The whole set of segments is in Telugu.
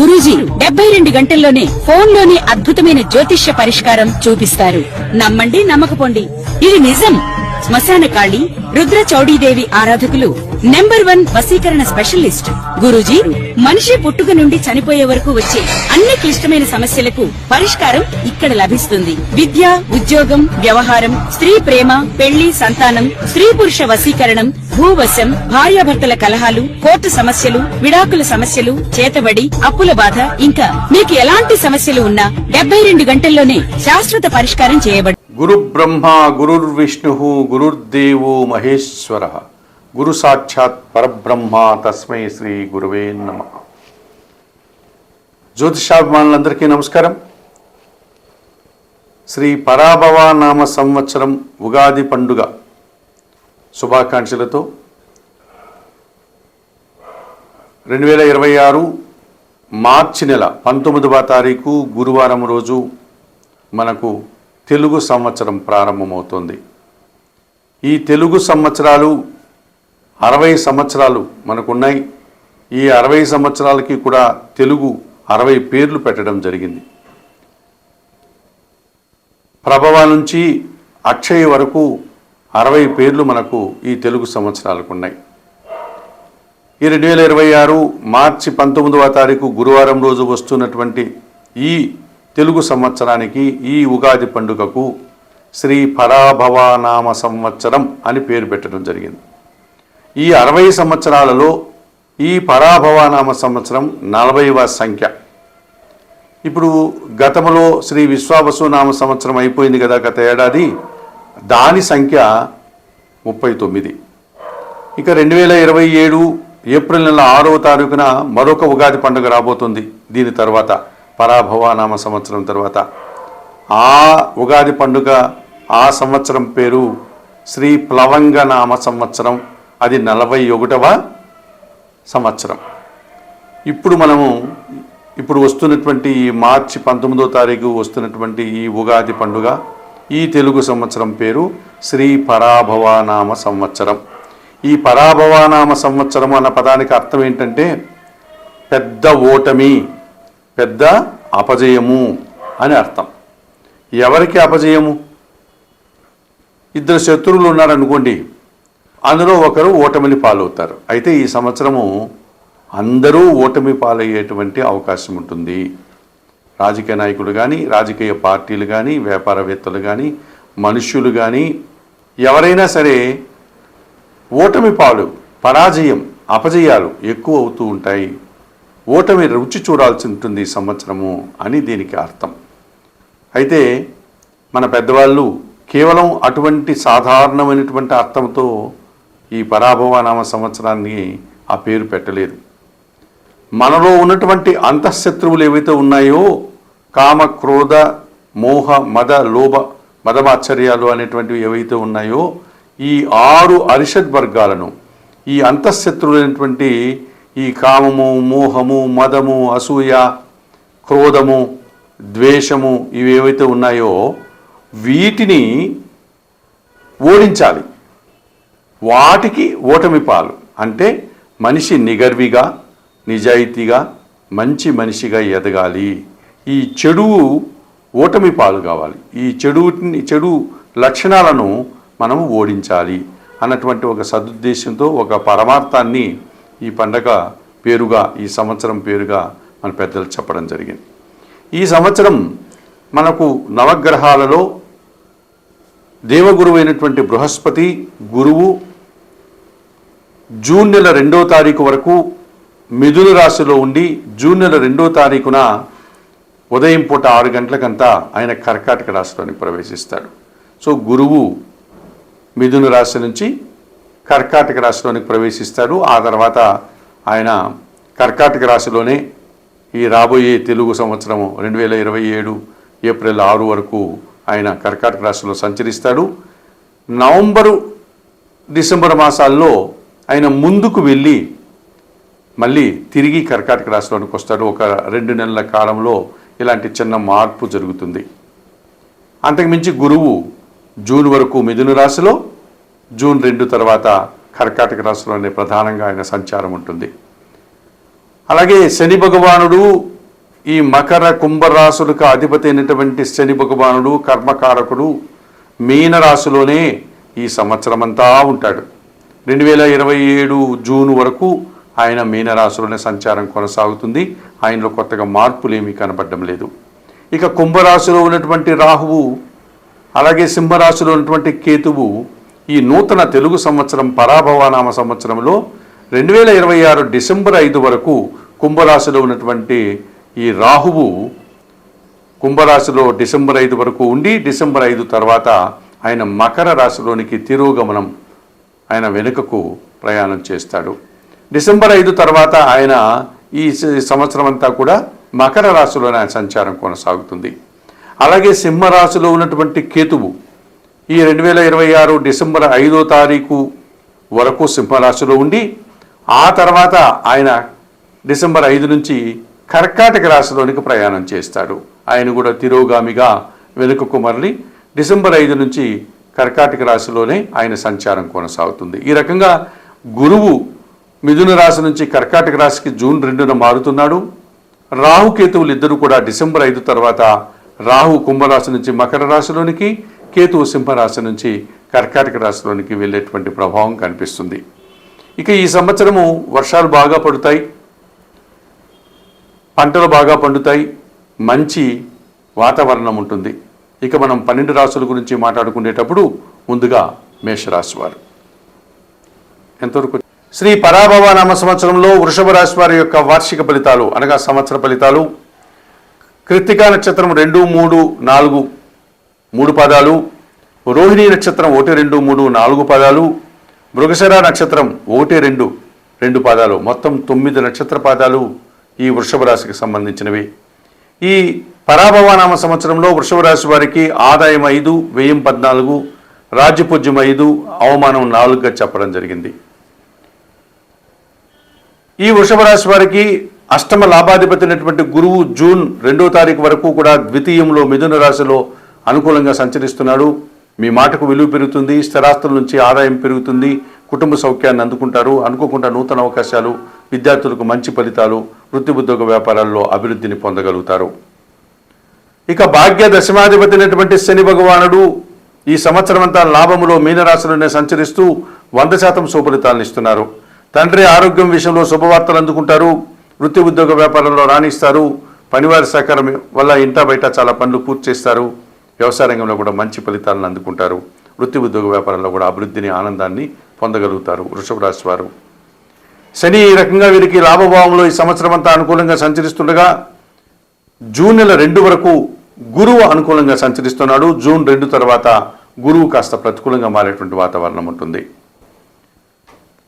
గురూజీ 72 గంటల్లోనే ఫోన్ లోనే అద్భుతమైన జ్యోతిష్య పరిష్కారం చూపిస్తారు. నమ్మండి, నమ్మకపోండి, ఇది నిజం. శ్మశాన కాళి రుద్ర చౌడీదేవి ఆరాధకులు నంబర్ 1 వశీకరణ స్పెషలిస్ట్ గురూజీ. మనిషి పుట్టుక నుండి చనిపోయే వరకు వచ్చే అన్ని క్లిష్టమైన సమస్యలకు పరిష్కారం ఇక్కడ లభిస్తుంది. విద్య, ఉద్యోగం, వ్యవహారం, స్త్రీ ప్రేమ, పెళ్లి, సంతానం, స్త్రీ పురుష వశీకరణం, భూవశం, భార్యాభర్తల కలహాలు, కోర్టు సమస్యలు, విడాకుల సమస్యలు, చేతబడి, అప్పుల బాధ, ఇంకా మీకు ఎలాంటి సమస్యలు ఉన్నా 72 గంటల్లోనే శాశ్వత పరిష్కారం చేయబడి. గురు బ్రహ్మ గురుర్విష్ణు గురుర్దేవో మహేశ్వర గురు సాక్షాత్ పరబ్రహ్మ తస్మై శ్రీ గురువే నమః. జ్యోతిషాభిమానులందరికీ నమస్కారం. శ్రీ పరాభవ నామ సంవత్సరం ఉగాది పండుగ శుభాకాంక్షలతో 2026 మార్చి నెల 19వ తారీఖు గురువారం రోజు మనకు తెలుగు సంవత్సరం ప్రారంభమవుతోంది. ఈ తెలుగు సంవత్సరాలు 60 సంవత్సరాలు మనకున్నాయి. ఈ 60 సంవత్సరాలకి కూడా తెలుగు 60 పేర్లు పెట్టడం జరిగింది. ప్రభవ నుంచి అక్షయ వరకు 60 పేర్లు మనకు ఈ తెలుగు సంవత్సరాలకు ఉన్నాయి. ఈ 2026 మార్చి 19వ తారీఖు గురువారం రోజు వస్తున్నటువంటి ఈ తెలుగు సంవత్సరానికి, ఈ ఉగాది పండుగకు శ్రీ పరాభవ నామ సంవత్సరం అని పేరు పెట్టడం జరిగింది. ఈ 60 సంవత్సరాలలో ఈ పరాభవ నామ సంవత్సరం 40వ సంఖ్య. ఇప్పుడు గతంలో శ్రీ విశ్వావసు నామ సంవత్సరం అయిపోయింది కదా గత ఏడాది, దాని సంఖ్య 39. ఇక 2027 ఏప్రిల్ నెల 6వ తారీఖున మరొక ఉగాది పండుగ రాబోతుంది. దీని తర్వాత పరాభవ నామ సంవత్సరం తర్వాత ఆ ఉగాది పండుగ, ఆ సంవత్సరం పేరు శ్రీ ప్లవంగ నామ సంవత్సరం. అది 41వ సంవత్సరం. ఇప్పుడు వస్తున్నటువంటి ఈ మార్చి 19వ తారీఖు వస్తున్నటువంటి ఈ ఉగాది పండుగ, ఈ తెలుగు సంవత్సరం పేరు శ్రీ పరాభవ నామ సంవత్సరం. ఈ పరాభవ నామ సంవత్సరం అన్న పదానికి అర్థం ఏంటంటే పెద్ద ఓటమి, పెద్ద అపజయము అని అర్థం. ఎవరికి అపజయము? ఇద్దరు శత్రువులు ఉన్నారనుకోండి, అందులో ఒకరు ఓటమిని పాలవుతారు. అయితే ఈ సంవత్సరము అందరూ ఓటమి పాలయ్యేటువంటి అవకాశం ఉంటుంది. రాజకీయ నాయకులు కానీ, రాజకీయ పార్టీలు కానీ, వ్యాపారవేత్తలు కానీ, మనుష్యులు కానీ, ఎవరైనా సరే ఓటమి పాలు, పరాజయం, అపజయాలు ఎక్కువ అవుతూ ఉంటాయి. ఓటమి రుచి చూడాల్సి ఉంటుంది ఈ సంవత్సరము అని దీనికి అర్థం. అయితే మన పెద్దవాళ్ళు కేవలం అటువంటి సాధారణమైనటువంటి అర్థంతో ఈ పరాభవ నామ సంవత్సరాన్ని ఆ పేరు పెట్టలేదు. మనలో ఉన్నటువంటి అంతఃశత్రువులు ఏవైతే ఉన్నాయో, కామ, క్రోధ, మోహ, మద, లోభ, మదమాశ్చర్యాలు అనేటువంటివి ఏవైతే ఉన్నాయో, ఈ 6 అరిషడ్ వర్గాలను, ఈ అంతఃశత్రువులైనటువంటి ఈ కామము, మోహము, మదము, అసూయ, క్రోధము, ద్వేషము, ఇవి ఏవైతే ఉన్నాయో వీటిని ఓడించాలి. వాటికి ఓటమి పాలు. అంటే మనిషి నిగర్విగా, నిజాయితీగా, మంచి మనిషిగా ఎదగాలి. ఈ చెడు ఓటమి పాలు కావాలి. ఈ చెడు లక్షణాలను మనం ఓడించాలి అన్నటువంటి ఒక సదుద్దేశంతో, ఒక పరమార్థాన్ని ఈ పండగ పేరుగా, ఈ సంవత్సరం పేరుగా మన పెద్దలు చెప్పడం జరిగింది. ఈ సంవత్సరం మనకు నవగ్రహాలలో దేవగురువు అయినటువంటి బృహస్పతి గురువు జూన్ నెల 2వ తారీఖు వరకు మిథున రాశిలో ఉండి, జూన్ నెల 2వ తారీఖున ఉదయం పూట 6 గంటలకంతా ఆయన కర్కాటక రాశిలోనికి ప్రవేశిస్తాడు. సో గురువు మిథున రాశి నుంచి కర్కాటక రాశిలోనికి ప్రవేశిస్తాడు. ఆ తర్వాత ఆయన కర్కాటక రాశిలోనే ఈ రాబోయే తెలుగు సంవత్సరం 2027 ఏప్రిల్ 6 వరకు ఆయన కర్కాటక రాశిలో సంచరిస్తాడు. నవంబరు, డిసెంబర్ మాసాల్లో ఆయన ముందుకు వెళ్ళి మళ్ళీ తిరిగి కర్కాటక రాశిలోనికి వస్తాడు. ఒక 2 నెలల కాలంలో ఇలాంటి చిన్న మార్పు జరుగుతుంది. అంతకుమించి గురువు జూన్ వరకు మిథున రాశిలో, జూన్ 2 తర్వాత కర్కాటక రాశిలోనే ప్రధానంగా ఆయన సంచారం ఉంటుంది. అలాగే శని భగవానుడు ఈ మకర కుంభరాశులకు అధిపతి అయినటువంటి శని భగవానుడు కర్మకారకుడు మీనరాశిలోనే ఈ సంవత్సరం అంతా ఉంటాడు. 2027 జూన్ వరకు ఆయన మీనరాశిలోనే సంచారం కొనసాగుతుంది. ఆయనలో కొత్తగా మార్పులు ఏమీ కనబడడం లేదు. ఇక కుంభరాశిలో ఉన్నటువంటి రాహువు, అలాగే సింహరాశిలో ఉన్నటువంటి కేతువు ఈ నూతన తెలుగు సంవత్సరం పరాభవనామ సంవత్సరంలో 2026 డిసెంబర్ 5 వరకు కుంభరాశిలో ఉన్నటువంటి ఈ రాహువు కుంభరాశిలో డిసెంబర్ 5 వరకు ఉండి డిసెంబర్ 5 తర్వాత ఆయన మకర రాశిలోనికి తిరోగమనం, ఆయన వెనుకకు ప్రయాణం చేస్తాడు. డిసెంబర్ 5 తర్వాత ఆయన ఈ సంవత్సరం అంతా కూడా మకర రాశిలోనే ఆయన సంచారం కొనసాగుతుంది. అలాగే సింహరాశిలో ఉన్నటువంటి కేతువు ఈ 2026 డిసెంబర్ 5వ తారీఖు వరకు సింహరాశిలో ఉండి ఆ తర్వాత ఆయన డిసెంబర్ 5 నుంచి కర్కాటక రాశిలోనికి ప్రయాణం చేస్తాడు. ఆయన కూడా తిరోగామిగా వెనుకకు మరలి డిసెంబర్ 5 నుంచి కర్కాటక రాశిలోనే ఆయన సంచారం కొనసాగుతుంది. ఈ రకంగా గురువు మిథున రాశి నుంచి కర్కాటక రాశికి జూన్ 2న మారుతున్నాడు. రాహుకేతువులు ఇద్దరు కూడా డిసెంబర్ 5 తర్వాత రాహు కుంభరాశి నుంచి మకర రాశిలోనికి, కేతువు సింహరాశి నుంచి కర్కాటక రాశిలోనికి వెళ్ళేటువంటి ప్రభావం కనిపిస్తుంది. ఇక ఈ సంవత్సరము వర్షాలు బాగా పడుతాయి, పంటలు బాగా పండుతాయి, మంచి వాతావరణం ఉంటుంది. ఇక మనం 12 రాశుల గురించి మాట్లాడుకునేటప్పుడు ముందుగా మేషరాశి వారు ఎంతవరకు శ్రీ పరాభవ నామ సంవత్సరంలో వృషభ రాశి వారి యొక్క వార్షిక ఫలితాలు అనగా సంవత్సర ఫలితాలు. కృత్తికా నక్షత్రం 2, 3, 4 3 పదాలు, రోహిణీ నక్షత్రం 1, 2, 3, 4 పదాలు, మృగశిర నక్షత్రం 1, 2, 2 పదాలు, మొత్తం 9 నక్షత్ర పాదాలు ఈ వృషభ రాశికి సంబంధించినవి. ఈ పరాభవనామ సంవత్సరంలో వృషభ రాశి వారికి ఆదాయం 5, వ్యయం 14, రాజ్యపూజ్యం 5, అవమానం 4గా చెప్పడం జరిగింది. ఈ వృషభ రాశి వారికి అష్టమ లాభాధిపతి అయినటువంటి గురువు జూన్ 2వ తారీఖు వరకు కూడా ద్వితీయంలో మిథున రాశిలో అనుకూలంగా సంచరిస్తున్నాడు. మీ మాటకు విలువ పెరుగుతుంది, స్థిరాస్తుల నుంచి ఆదాయం పెరుగుతుంది, కుటుంబ సౌఖ్యాన్ని అందుకుంటారు. అనుకోకుండా నూతన అవకాశాలు, విద్యార్థులకు మంచి ఫలితాలు, వృత్తి ఉద్యోగ వ్యాపారాల్లో అభివృద్ధిని పొందగలుగుతారు. ఇక భాగ్య దశమాధిపతి అయినటువంటి శని భగవానుడు ఈ సంవత్సరం అంతా లాభములో మీనరాశిలోనే సంచరిస్తూ 100% సుఫలితాలను ఇస్తున్నారు. తండ్రి ఆరోగ్యం విషయంలో శుభవార్తలు అందుకుంటారు, వృత్తి ఉద్యోగ వ్యాపారంలో రాణిస్తారు, పనివారి సహకారం వల్ల ఇంటా బయట చాలా పనులు పూర్తి చేస్తారు. వ్యవసాయ రంగంలో కూడా మంచి ఫలితాలను అందుకుంటారు. వృత్తి ఉద్యోగ వ్యాపారంలో కూడా అభివృద్ధిని, ఆనందాన్ని పొందగలుగుతారు వృషభ రాశి వారు. శని ఈ రకంగా వీరికి లాభభావంలో ఈ సంవత్సరం అంతా అనుకూలంగా సంచరిస్తుండగా జూన్ నెల 2 వరకు గురువు అనుకూలంగా సంచరిస్తున్నాడు. జూన్ 2 తర్వాత గురువు కాస్త ప్రతికూలంగా మారేటువంటి వాతావరణం ఉంటుంది.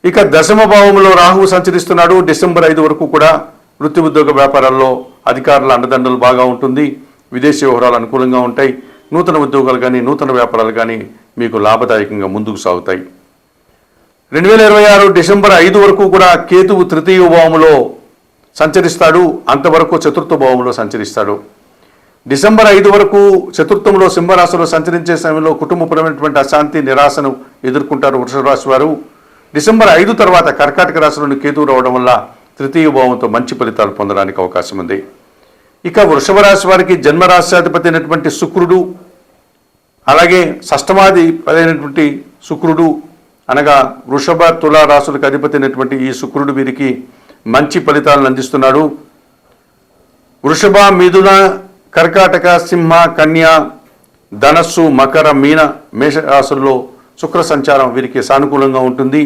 ఇక దశమ భావంలో రాహువు సంచరిస్తున్నాడు. డిసెంబర్ 5 వరకు కూడా వృత్తి ఉద్యోగ వ్యాపారాల్లో అధికారుల అండదండలు బాగా ఉంటుంది. విదేశీ వ్యవహారాలు అనుకూలంగా ఉంటాయి. నూతన ఉద్యోగాలు కానీ నూతన వ్యాపారాలు కానీ మీకు లాభదాయకంగా ముందుకు సాగుతాయి. 2026 డిసెంబర్ 5 వరకు కూడా కేతువు తృతీయ భావంలో సంచరిస్తాడు. అంతవరకు చతుర్థ భావంలో సంచరిస్తాడు. డిసెంబర్ 5 వరకు చతుర్థంలో సింహరాశిలో సంచరించే సమయంలో కుటుంబపరమైనటువంటి అశాంతి, నిరాశను ఎదుర్కొంటారు వృషభ రాశి వారు. డిసెంబర్ 5 తర్వాత కర్కాటక రాశిలోని కేతువు రావడం వల్ల తృతీయ భావంతో మంచి ఫలితాలు పొందడానికి అవకాశం ఉంది. ఇక వృషభ రాశి వారికి జన్మరాశ్యాధిపతి అయినటువంటి శుక్రుడు, అలాగే షష్టమాధిపతి అయినటువంటి శుక్రుడు అనగా వృషభ తులా రాశులకు అధిపతి అయినటువంటి ఈ శుక్రుడు వీరికి మంచి ఫలితాలను అందిస్తున్నాడు. వృషభ, మిథున, కర్కాటక, సింహ, కన్య, ధనస్సు, మకర, మీన, మేష రాశుల్లో శుక్ర సంచారం వీరికి సానుకూలంగా ఉంటుంది.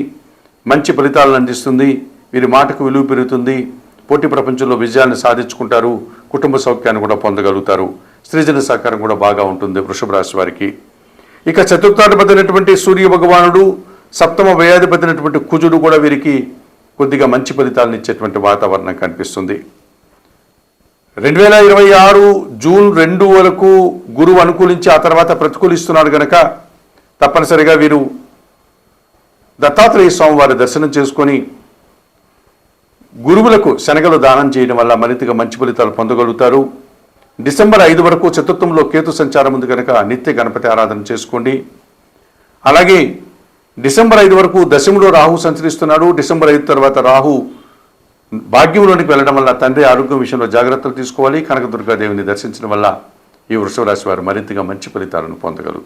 మంచి ఫలితాలను అందిస్తుంది. వీరి మాటకు విలువ పెరుగుతుంది. పోటీ ప్రపంచంలో విజయాన్ని సాధించుకుంటారు. కుటుంబ సౌఖ్యాన్ని కూడా పొందగలుగుతారు. స్త్రీజన సహకారం కూడా బాగా ఉంటుంది వృషభ రాశి వారికి. ఇక చతుర్థాధిపతి అయినటువంటి సూర్య భగవానుడు, సప్తమ వ్యయాధిపతి అయినటువంటి కుజుడు కూడా వీరికి కొద్దిగా మంచి ఫలితాలను ఇచ్చేటువంటి వాతావరణం కనిపిస్తుంది. 2026 జూన్ 2 వరకు గురువు అనుకూలించి ఆ తర్వాత ప్రతికూలిస్తున్నాడు కనుక తప్పనిసరిగా వీరు దత్తాత్రేయ స్వామి వారి దర్శనం చేసుకొని గురువులకు శనగలు దానం చేయడం వల్ల మరింతగా మంచి ఫలితాలు పొందగలుగుతారు. డిసెంబర్ 5 వరకు చతుర్థంలో కేతు సంచారం ఉంది కనుక నిత్య గణపతి ఆరాధన చేసుకోండి. అలాగే డిసెంబర్ 5 వరకు దశమిలో రాహు సంచరిస్తున్నాడు. డిసెంబర్ 5 తర్వాత రాహు భాగ్యంలోనికి వెళ్ళడం వల్ల తండ్రి ఆరోగ్యం విషయంలో జాగ్రత్తలు తీసుకోవాలి. కనకదుర్గాదేవిని దర్శించడం వల్ల ఈ వృషభ రాశి వారు మరింతగా మంచి ఫలితాలను పొందగలరు.